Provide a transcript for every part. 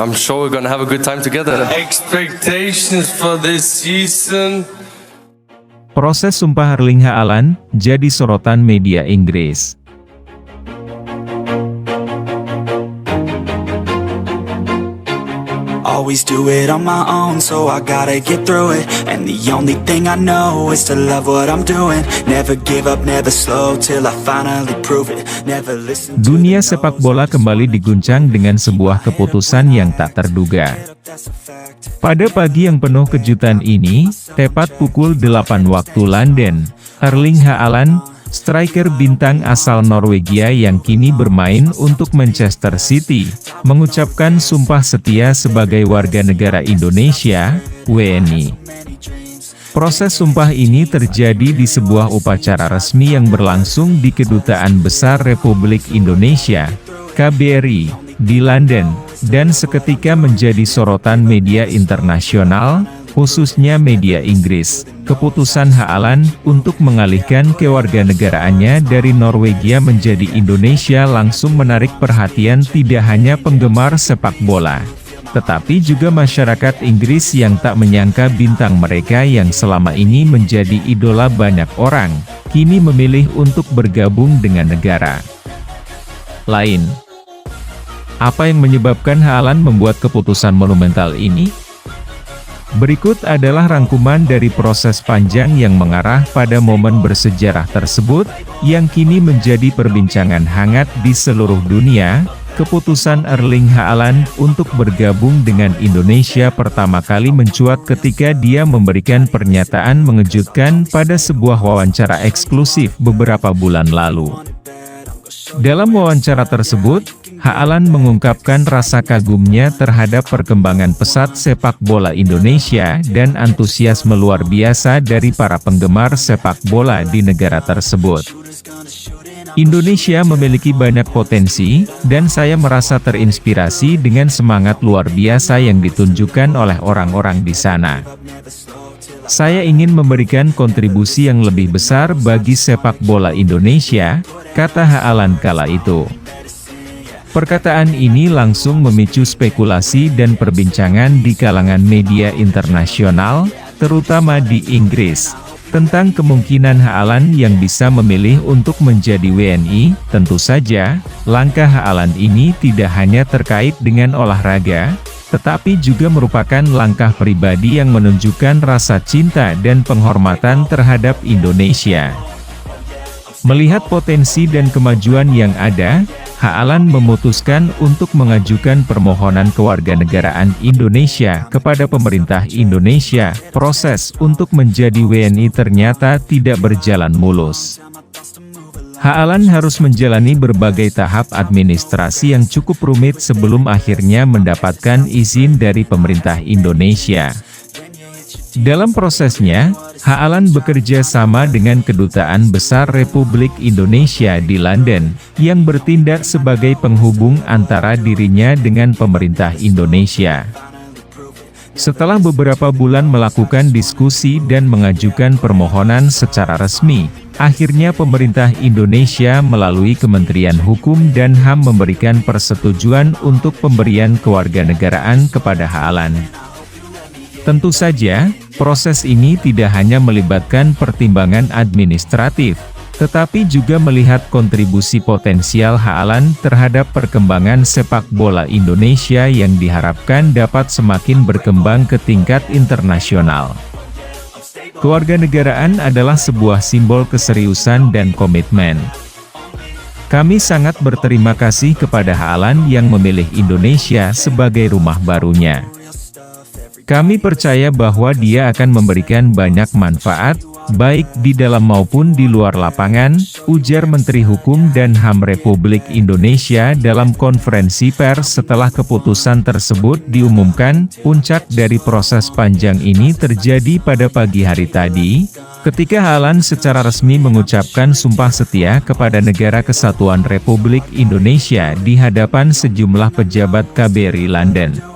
I'm sure we're gonna have a good time together. Expectations for this season. Proses sumpah Erling Haaland jadi sorotan media Inggris. Always do it on my own, so I gotta get through it. And the only thing I know is to love what I'm doing. Never give up, never slow, till I finally prove it. Never listen to Dunia sepak bola kembali diguncang dengan sebuah keputusan yang tak terduga. Pada pagi yang penuh kejutan ini, tepat pukul 8 waktu London, Erling Haaland, striker bintang asal Norwegia yang kini bermain untuk Manchester City, mengucapkan sumpah setia sebagai warga negara Indonesia, WNI. Proses sumpah ini terjadi di sebuah upacara resmi yang berlangsung di Kedutaan Besar Republik Indonesia, KBRI, di London, dan seketika menjadi sorotan media internasional, khususnya media Inggris. Keputusan Haaland untuk mengalihkan kewarganegaraannya dari Norwegia menjadi Indonesia langsung menarik perhatian tidak hanya penggemar sepak bola, tetapi juga masyarakat Inggris yang tak menyangka bintang mereka yang selama ini menjadi idola banyak orang, kini memilih untuk bergabung dengan negara lain. Apa yang menyebabkan Haaland membuat keputusan monumental ini? Berikut adalah rangkuman dari proses panjang yang mengarah pada momen bersejarah tersebut, yang kini menjadi perbincangan hangat di seluruh dunia. Keputusan Erling Haaland untuk bergabung dengan Indonesia pertama kali mencuat ketika dia memberikan pernyataan mengejutkan pada sebuah wawancara eksklusif beberapa bulan lalu. Dalam wawancara tersebut, Haaland mengungkapkan rasa kagumnya terhadap perkembangan pesat sepak bola Indonesia dan antusiasme luar biasa dari para penggemar sepak bola di negara tersebut. Indonesia memiliki banyak potensi, dan saya merasa terinspirasi dengan semangat luar biasa yang ditunjukkan oleh orang-orang di sana. Saya ingin memberikan kontribusi yang lebih besar bagi sepak bola Indonesia, kata Haaland kala itu. Perkataan ini langsung memicu spekulasi dan perbincangan di kalangan media internasional, terutama di Inggris, tentang kemungkinan Haaland yang bisa memilih untuk menjadi WNI. Tentu saja, langkah Haaland ini tidak hanya terkait dengan olahraga, tetapi juga merupakan langkah pribadi yang menunjukkan rasa cinta dan penghormatan terhadap Indonesia. Melihat potensi dan kemajuan yang ada, Haaland memutuskan untuk mengajukan permohonan kewarganegaraan Indonesia kepada pemerintah Indonesia. Proses untuk menjadi WNI ternyata tidak berjalan mulus. Haaland harus menjalani berbagai tahap administrasi yang cukup rumit sebelum akhirnya mendapatkan izin dari pemerintah Indonesia. Dalam prosesnya, Haaland bekerja sama dengan Kedutaan Besar Republik Indonesia di London, yang bertindak sebagai penghubung antara dirinya dengan pemerintah Indonesia. Setelah beberapa bulan melakukan diskusi dan mengajukan permohonan secara resmi, akhirnya pemerintah Indonesia melalui Kementerian Hukum dan HAM memberikan persetujuan untuk pemberian kewarganegaraan kepada Haaland. Tentu saja, proses ini tidak hanya melibatkan pertimbangan administratif, tetapi juga melihat kontribusi potensial Haaland terhadap perkembangan sepak bola Indonesia yang diharapkan dapat semakin berkembang ke tingkat internasional. Kewarganegaraan adalah sebuah simbol keseriusan dan komitmen. Kami sangat berterima kasih kepada Haaland yang memilih Indonesia sebagai rumah barunya. Kami percaya bahwa dia akan memberikan banyak manfaat, baik di dalam maupun di luar lapangan, ujar Menteri Hukum dan HAM Republik Indonesia dalam konferensi pers setelah keputusan tersebut diumumkan. Puncak dari proses panjang ini terjadi pada pagi hari tadi, ketika Haaland secara resmi mengucapkan sumpah setia kepada Negara Kesatuan Republik Indonesia di hadapan sejumlah pejabat KBRI London.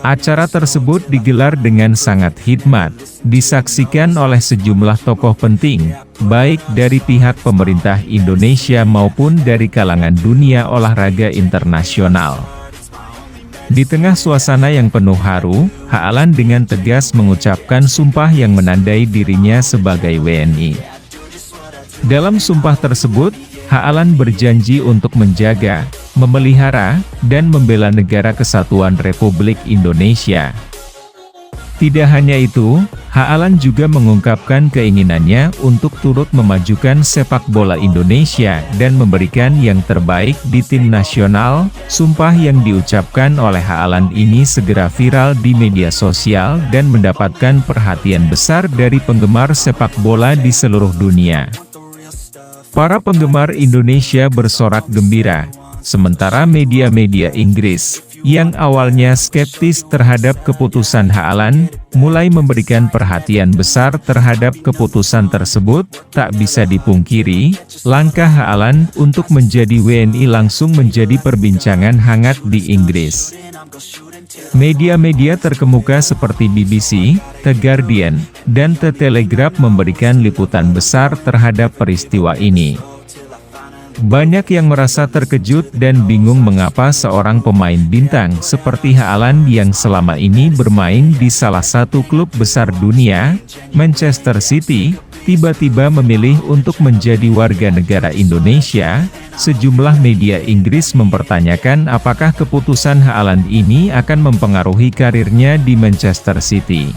Acara tersebut digelar dengan sangat hikmat, disaksikan oleh sejumlah tokoh penting, baik dari pihak pemerintah Indonesia maupun dari kalangan dunia olahraga internasional. Di tengah suasana yang penuh haru, Haaland dengan tegas mengucapkan sumpah yang menandai dirinya sebagai WNI. Dalam sumpah tersebut, Haaland berjanji untuk menjaga, memelihara, dan membela negara kesatuan Republik Indonesia. Tidak hanya itu, Haaland juga mengungkapkan keinginannya untuk turut memajukan sepak bola Indonesia dan memberikan yang terbaik di tim nasional. Sumpah yang diucapkan oleh Haaland ini segera viral di media sosial dan mendapatkan perhatian besar dari penggemar sepak bola di seluruh dunia. Para penggemar Indonesia bersorak gembira, sementara media-media Inggris, yang awalnya skeptis terhadap keputusan Haaland, mulai memberikan perhatian besar terhadap keputusan tersebut. Tak bisa dipungkiri, langkah Haaland untuk menjadi WNI langsung menjadi perbincangan hangat di Inggris. Media-media terkemuka seperti BBC, The Guardian, dan The Telegraph memberikan liputan besar terhadap peristiwa ini. Banyak yang merasa terkejut dan bingung mengapa seorang pemain bintang seperti Haaland yang selama ini bermain di salah satu klub besar dunia, Manchester City, tiba-tiba memilih untuk menjadi warga negara Indonesia. Sejumlah media Inggris mempertanyakan apakah keputusan Haaland ini akan mempengaruhi karirnya di Manchester City.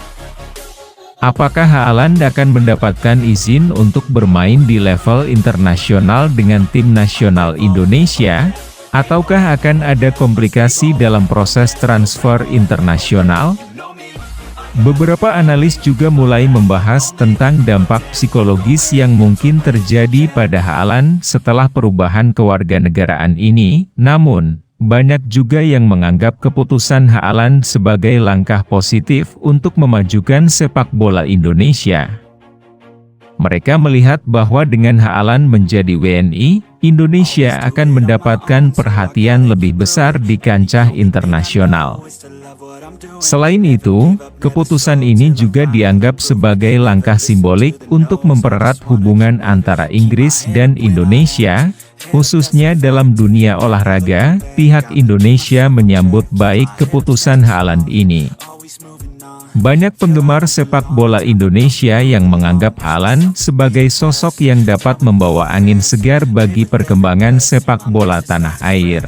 Apakah Haaland akan mendapatkan izin untuk bermain di level internasional dengan tim nasional Indonesia? Ataukah akan ada komplikasi dalam proses transfer internasional? Beberapa analis juga mulai membahas tentang dampak psikologis yang mungkin terjadi pada Haaland setelah perubahan kewarganegaraan ini. Namun, banyak juga yang menganggap keputusan Haaland sebagai langkah positif untuk memajukan sepak bola Indonesia. Mereka melihat bahwa dengan Haaland menjadi WNI, Indonesia akan mendapatkan perhatian lebih besar di kancah internasional. Selain itu, keputusan ini juga dianggap sebagai langkah simbolik untuk mempererat hubungan antara Inggris dan Indonesia, khususnya dalam dunia olahraga. Pihak Indonesia menyambut baik keputusan Haaland ini. Banyak penggemar sepak bola Indonesia yang menganggap Haaland sebagai sosok yang dapat membawa angin segar bagi perkembangan sepak bola tanah air.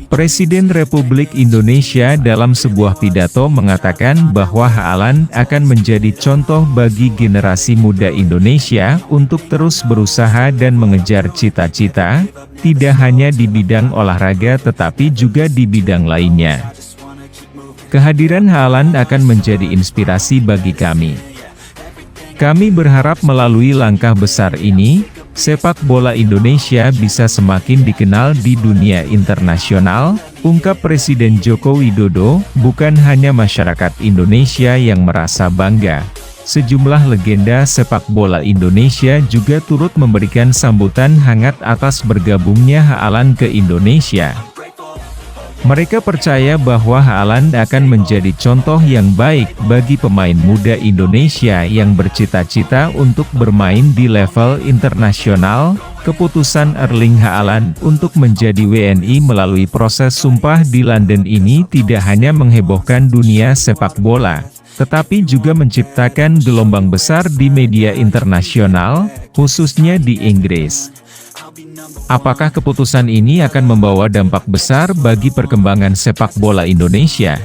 Presiden Republik Indonesia dalam sebuah pidato mengatakan bahwa Haaland akan menjadi contoh bagi generasi muda Indonesia untuk terus berusaha dan mengejar cita-cita, tidak hanya di bidang olahraga tetapi juga di bidang lainnya. Kehadiran Haaland akan menjadi inspirasi bagi kami. Kami berharap melalui langkah besar ini, sepak bola Indonesia bisa semakin dikenal di dunia internasional, ungkap Presiden Joko Widodo. Bukan hanya masyarakat Indonesia yang merasa bangga. Sejumlah legenda sepak bola Indonesia juga turut memberikan sambutan hangat atas bergabungnya Haaland ke Indonesia. Mereka percaya bahwa Haaland akan menjadi contoh yang baik bagi pemain muda Indonesia yang bercita-cita untuk bermain di level internasional. Keputusan Erling Haaland untuk menjadi WNI melalui proses sumpah di London ini tidak hanya menghebohkan dunia sepak bola, tetapi juga menciptakan gelombang besar di media internasional, khususnya di Inggris. Apakah keputusan ini akan membawa dampak besar bagi perkembangan sepak bola Indonesia?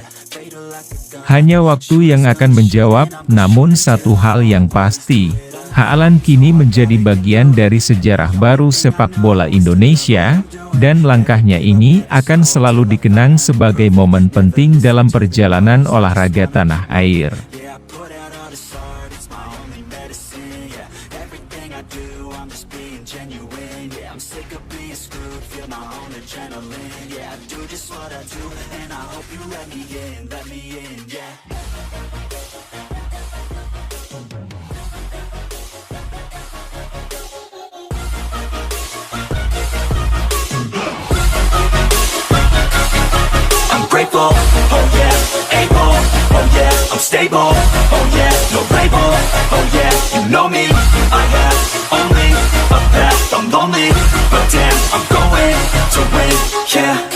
Hanya waktu yang akan menjawab, namun satu hal yang pasti, Haaland kini menjadi bagian dari sejarah baru sepak bola Indonesia, dan langkahnya ini akan selalu dikenang sebagai momen penting dalam perjalanan olahraga tanah air. Grateful, oh yeah, able, oh yeah, I'm stable, oh yeah, no label, oh yeah, you know me, I have only a path, I'm lonely, but damn, I'm going to win, yeah.